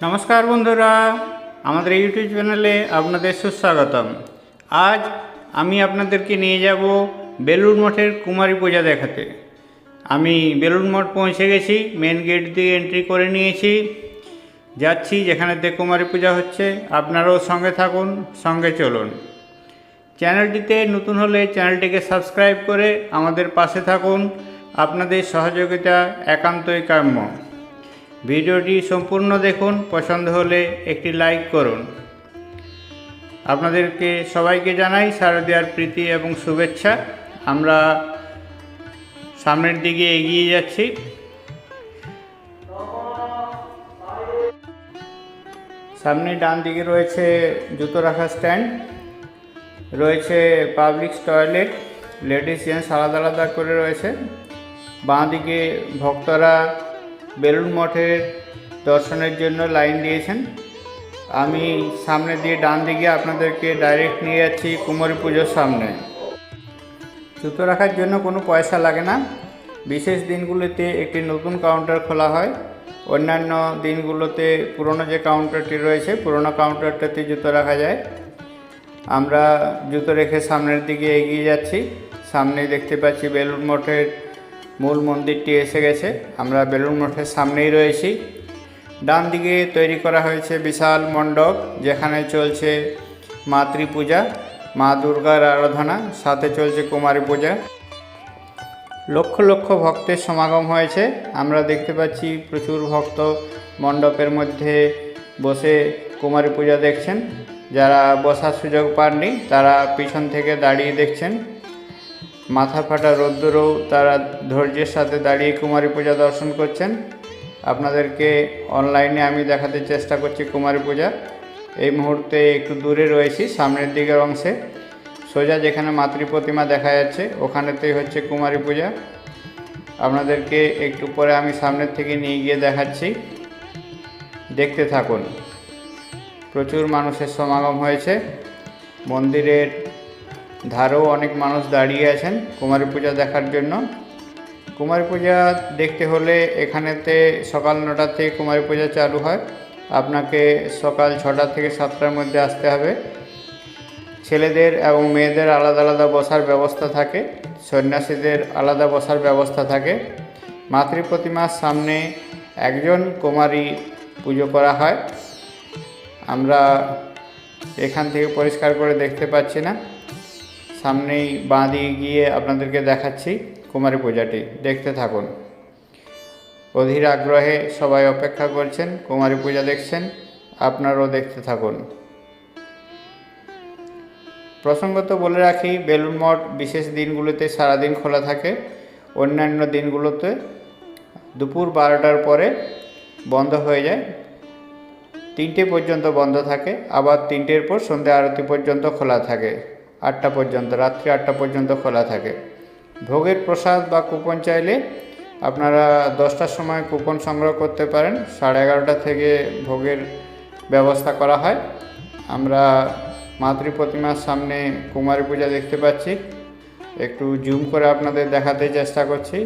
নমস্কার বন্ধুরা, আমাদের ইউটিউব চ্যানেলে আপনাদের সুস্বাগতম। আজ আমি আপনাদেরকে নিয়ে যাব বেলুড় মঠের কুমারী পূজা দেখাতে। আমি বেলুড় মঠ পৌঁছে গেছি, মেন গেট দিয়ে এন্ট্রি করে নিয়েছি, যাচ্ছি যেখানেতে কুমারী পূজা হচ্ছে। আপনারাও সঙ্গে থাকুন, সঙ্গে চলুন। চ্যানেলটিতে নতুন হলে চ্যানেলটিকে সাবস্ক্রাইব করে আমাদের পাশে থাকুন। আপনাদের সহযোগিতা একান্তই কাম্য। ভিডিওটি সম্পূর্ণ দেখুন, পছন্দ হলে একটি লাইক করুন। আপনাদেরকে সবাইকে জানাই শারদীয়ার প্রীতি এবং শুভেচ্ছা। আমরা সামনের দিকে এগিয়ে যাচ্ছি। সামনে ডান দিকে রয়েছে জুতো রাখার স্ট্যান্ড, রয়েছে পাবলিক টয়লেট, লেডিস জেন্টস আলাদা আলাদা করে রয়েছে। বাঁ দিকে ভক্তরা বেলুড় মঠের দর্শনের জন্য লাইন দিয়েছেন। আমি সামনে দিয়ে ডান দিকে আপনাদেরকে ডাইরেক্ট নিয়ে যাচ্ছি কুমারী পুজোর সামনে। জুতো রাখার জন্য কোনো পয়সা লাগে না। বিশেষ দিনগুলিতে একটি নতুন কাউন্টার খোলা হয়, অন্যান্য দিনগুলোতে পুরনো যে কাউন্টারটি রয়েছে পুরনো কাউন্টারটাতে জুতো রাখা যায়। আমরা জুতো রেখে সামনের দিকে এগিয়ে যাচ্ছি। সামনে দেখতে পাচ্ছি বেলুড় মঠের মূল মন্দিরটি এসে গেছে। আমরা বেলুড় মঠের সামনেই রয়েছি। ডান দিকে তৈরি করা হয়েছে বিশাল মণ্ডপ, যেখানে চলছে মাতৃপূজা, মা দুর্গার আরাধনা, সাথে চলছে কুমারী পূজা। লক্ষ লক্ষ ভক্তের সমাগম হয়েছে। আমরা দেখতে পাচ্ছি প্রচুর ভক্ত মণ্ডপের মধ্যে বসে কুমারী পূজা দেখছেন। যারা বসার সুযোগ পাননি তারা পিছন থেকে দাঁড়িয়ে দেখছেন। মাথা ফাটা রোদ্দুরেও তারা ধৈর্যের সাথে দাঁড়িয়ে কুমারী পূজা দর্শন করছেন। আপনাদেরকে অনলাইনে আমি দেখাতে চেষ্টা করছি কুমারী পূজা। এই মুহূর্তে একটু দূরে রয়েছি, সামনের দিকের অংশে সোজা যেখানে মাতৃ প্রতিমা দেখা যাচ্ছে ওখানেতেই হচ্ছে কুমারী পূজা। আপনাদেরকে একটু পরে আমি সামনের থেকে নিয়ে গিয়ে দেখাচ্ছি, দেখতে থাকুন। প্রচুর মানুষের সমাগম হয়েছে। মন্দিরের ধারেও অনেক মানুষ দাঁড়িয়ে আছেন কুমারী পূজা দেখার জন্য। কুমারী পূজা দেখতে হলে এখানেতে সকাল 9টা থেকে কুমারী পূজা চালু হয়। আপনাকে সকাল 6টা থেকে 7টার মধ্যে আসতে হবে। ছেলেদের এবং মেয়েদের আলাদা আলাদা বসার ব্যবস্থা থাকে, সন্ন্যাসীদের আলাদা বসার ব্যবস্থা থাকে। মাতৃ প্রতিমার সামনে একজন কুমারী পুজো করা হয়। আমরা এখান থেকে পরিষ্কার করে দেখতে পাচ্ছি না। সামনেই বাঁ দিকে গিয়ে আপনাদেরকে দেখাচ্ছি কুমারী পূজাটি, দেখতে থাকুন। অধীর আগ্রহে সবাই অপেক্ষা করছেন, কুমারী পূজা দেখছেন, আপনারাও দেখতে থাকুন। প্রসঙ্গত বলে রাখি, বেলুড় মঠ বিশেষ দিনগুলোতে সারাদিন খোলা থাকে, অন্যান্য দিনগুলোতে দুপুর 12টার পরে বন্ধ হয়ে যায়। 3টে পর্যন্ত বন্ধ থাকে, আবার 3টের পর সন্ধ্যা আরতি পর্যন্ত খোলা থাকে। 8টা পর্যন্ত, রাত্রি 8টা পর্যন্ত খোলা থাকে। ভোগের প্রসাদ বা কুপন চাইলে আপনারা 10টার সময় কুপন সংগ্রহ করতে পারেন। 11:30 থেকে ভোগের ব্যবস্থা করা হয়। আমরা মাতৃ প্রতিমার সামনে কুমারী পূজা দেখতে পাচ্ছি। একটু জুম করে আপনাদের দেখাতে চেষ্টা করছি।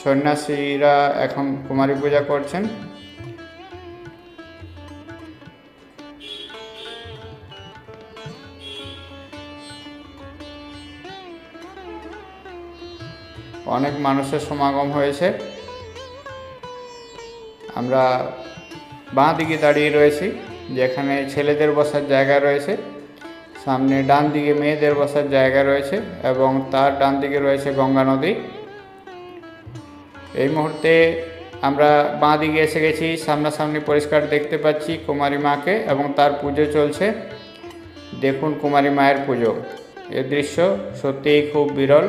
সন্ন্যাসীরা এখন কুমারী পূজা করছেন। অনেক মানুষের সমাগম হয়েছে। আমরা বাঁ দিকে দাঁড়িয়ে রয়েছি, যেখানে ছেলেদের বসার জায়গা রয়েছে। সামনে ডান দিকে মেয়েদের বসার জায়গা রয়েছে এবং তার ডান দিকে রয়েছে গঙ্গা নদী। এই মুহূর্তে আমরা বাঁ দিকে এসে গেছি। সামনাসামনি পরিষ্কার দেখতে পাচ্ছি কুমারী মাকে এবং তার পুজো চলছে। দেখুন কুমারী মায়ের পুজো। এ দৃশ্য সত্যিই খুব বিরল।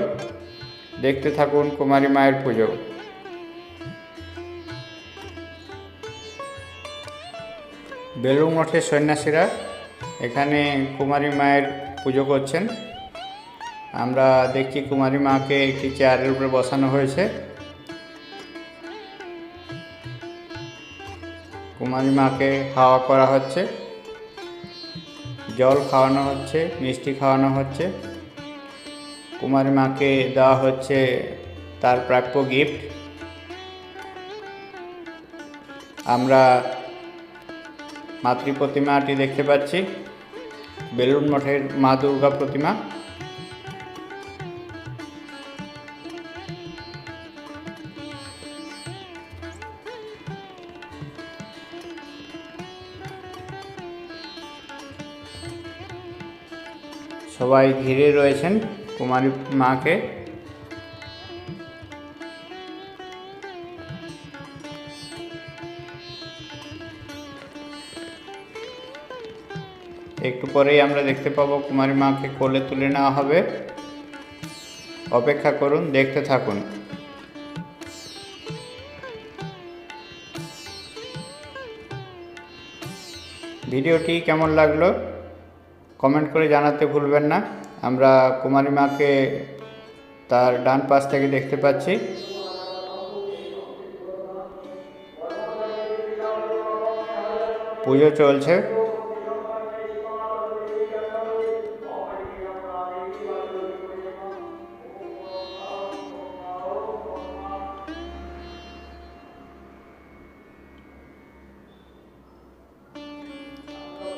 দেখতে থাকুন কুমারী মায়ের পুজো। বেলুড় মঠের সন্ন্যাসীরা এখানে কুমারী মায়ের পুজো করছেন। আমরা দেখছি কুমারী মাকে একটি চেয়ারের উপরে বসানো হয়েছে। কুমারী মাকে খাওয়া করা হচ্ছে, জল খাওয়ানো হচ্ছে, মিষ্টি খাওয়ানো হচ্ছে। কুমারী মাকে দেওয়া হচ্ছে তার প্রাপ্য গিফট। আমরা মাতৃ প্রতিমাটি দেখতে পাচ্ছি, বেলুড় মঠের মা দুর্গা প্রতিমা। সবাই ঘিরে রয়েছেন কুমারী মাকে। একটু পরেই আমরা দেখতে পাবো কুমারী মাকে কোলে তুলে নেওয়া হবে। অপেক্ষা করুন, দেখতে থাকুন। ভিডিওটি কেমন লাগলো কমেন্ট করে জানাতে ভুলবেন না। আমরা কুমারী মাকে তার ডান পাশ থেকে দেখতে পাচ্ছি। পুজো চলছে।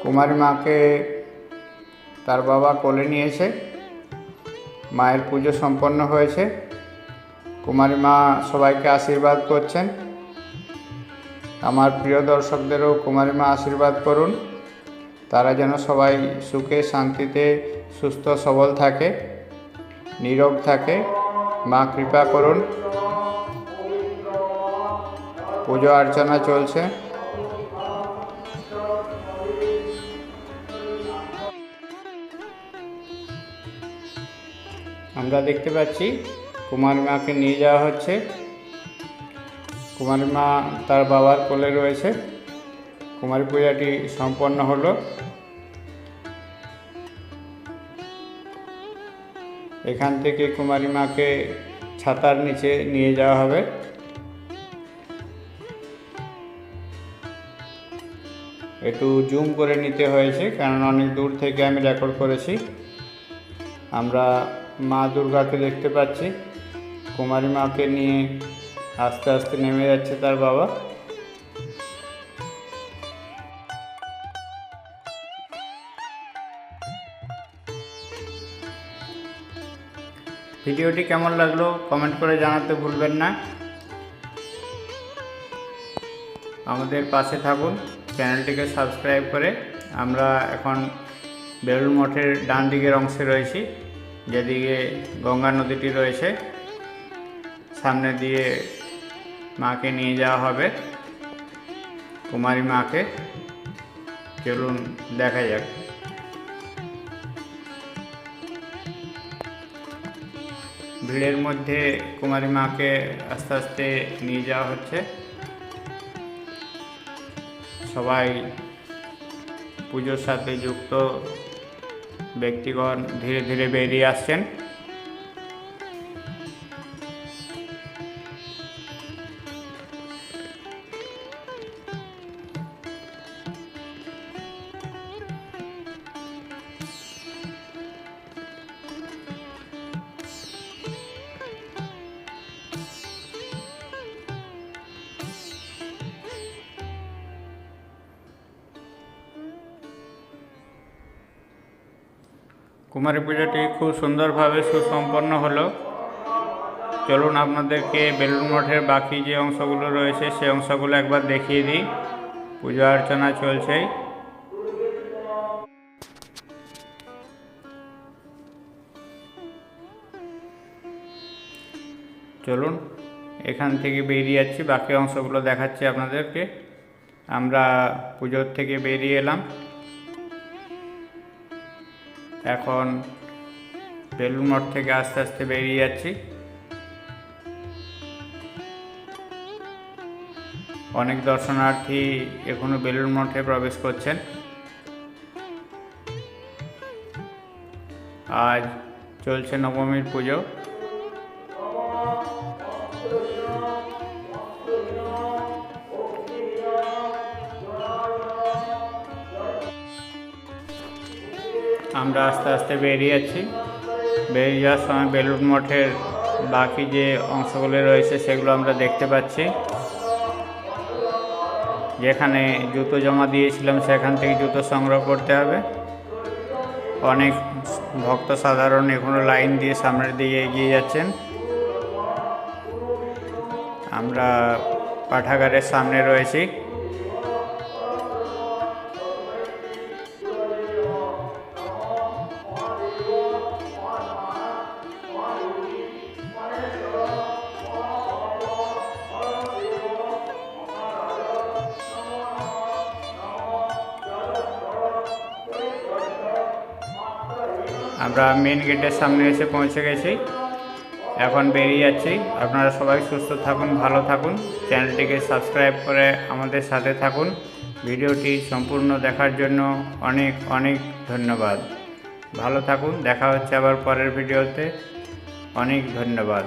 কুমারী মাকে তার বাবা কোলে নিয়েছে। মায়ের পুজো সম্পন্ন হয়েছে। কুমারী মা সবাইকে আশীর্বাদ করছেন। আমার প্রিয় দর্শকদেরও কুমারী মা আশীর্বাদ করুন, তারা যেন সবাই সুখে শান্তিতে সুস্থ সবল থাকে, নীরোগ থাকে। মা কৃপা করুন। পুজো অর্চনা চলছে। আমরা দেখতে পাচ্ছি কুমারী মাকে নিয়ে যাওয়া হচ্ছে। কুমারী মা তার বাবার কোলে রয়েছে। কুমারী পূজাটি সম্পন্ন হলো। এখান থেকে কুমারী মাকে ছাতার নিচে নিয়ে যাওয়া হবে। একটু জুম করে নিতে হয়েছে, কারণ অনেক দূর থেকে আমি রেকর্ড করেছি। আমরা মা দুর্গাকে দেখতে পাচ্ছি। কুমারী মাকে নিয়ে আস্তে আস্তে নেমে যাচ্ছে তার বাবা। ভিডিওটি কেমন লাগলো কমেন্ট করে জানাতে ভুলবেন না। আমাদের পাশে থাকুন, চ্যানেলটিকে সাবস্ক্রাইব করে। আমরা এখন বেলুড় মঠের ডান দিকের অংশে রয়েছি, যেদিকে গঙ্গা নদীটি রয়েছে। সামনে দিয়ে মাকে নিয়ে যাওয়া হবে, কুমারী মাকে। চলুন দেখা যাক। ভিড়ের মধ্যে কুমারী মাকে আস্তে আস্তে নিয়ে যাওয়া হচ্ছে। সবাই পুজোর সাথে যুক্ত ব্যক্তিগণ ধীরে ধীরে বেরিয়ে আসছেন। কুমারী পুজোটি খুব সুন্দরভাবে সুসম্পন্ন হলো। চলুন আপনাদেরকে বেলুড় মঠের বাকি যে অংশগুলো রয়েছে সেই অংশগুলো একবার দেখিয়ে দিই। পুজো অর্চনা চলছেই। চলুন এখান থেকে বেরিয়ে যাচ্ছি, বাকি অংশগুলো দেখাচ্ছি আপনাদেরকে। আমরা পুজোর থেকে বেরিয়ে এলাম। এখন বেলুড় মঠ থেকে আস্তে আস্তে বেরিয়ে যাচ্ছি। অনেক দর্শনার্থী এখনো বেলুড় মঠে প্রবেশ করছেন। আজ চলছে নবমীর পুজো। আমরা আস্তে আস্তে বেরিয়ে যাচ্ছি। বেরিয়ে যাওয়ার সময় বেলুড় মঠের বাকি যে অংশগুলো রয়েছে সেগুলো আমরা দেখতে পাচ্ছি। যেখানে জুতো জমা দিয়েছিলাম সেখান থেকে জুতো সংগ্রহ করতে হবে। অনেক ভক্ত সাধারণ এখনো লাইন দিয়ে সামনের দিকে এগিয়ে যাচ্ছেন। আমরা পাঠাগারের সামনে রয়েছি। আমরা মেন গেটের সামনে এসে পৌঁছে গেছি, এখন বেরিয়ে যাচ্ছি। আপনারা সবাই সুস্থ থাকুন, ভালো থাকুন, চ্যানেলটিকে সাবস্ক্রাইব করে আমাদের সাথে থাকুন। ভিডিওটি সম্পূর্ণ দেখার জন্য অনেক অনেক ধন্যবাদ। ভালো থাকুন, দেখা হচ্ছে আবার পরের ভিডিওতে। অনেক ধন্যবাদ।